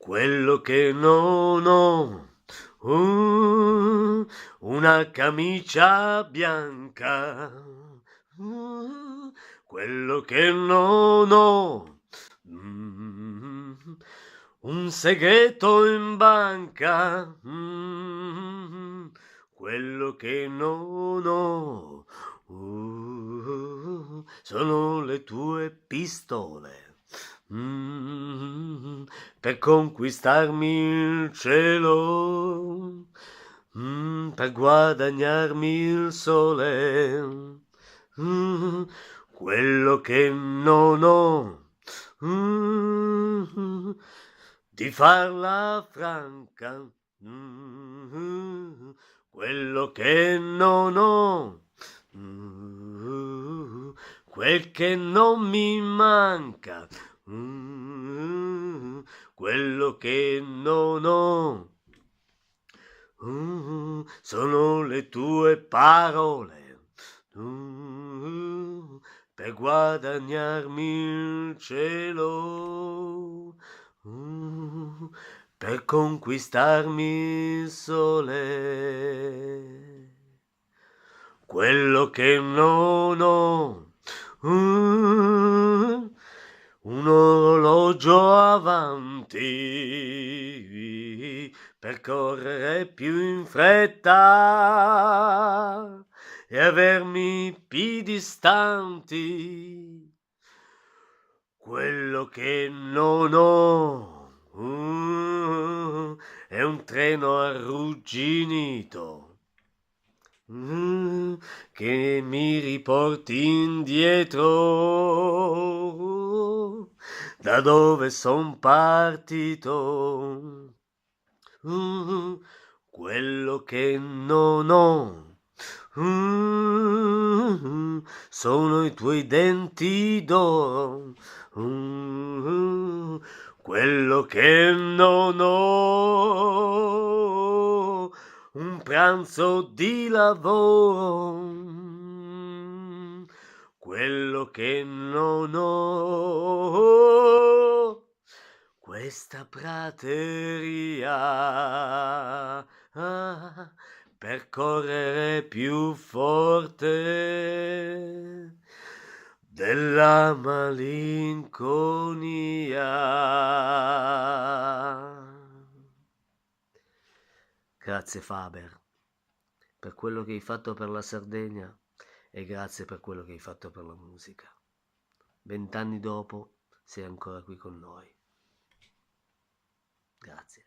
quello che non ho, una camicia bianca, quello che non ho, un segreto in banca, quello che non ho, sono le tue pistole. Per conquistarmi il cielo, per guadagnarmi il sole, quello che non ho, di farla franca, quello che non ho, quel che non mi manca, quello che non ho, sono le tue parole, per guadagnarmi il cielo, per conquistarmi il sole. Quello che non ho, un orologio avanti per correre più in fretta e avermi più distanti. Quello che non ho, è un treno arrugginito che mi riporti indietro da dove son partito. Quello che non ho, sono i tuoi denti d'oro. Quello che non ho, un pranzo di lavoro. Quello che non ho, questa prateria, per correre più forte della malinconia. Grazie Faber per quello che hai fatto per la Sardegna e grazie per quello che hai fatto per la musica. 20 anni dopo sei ancora qui con noi. Grazie.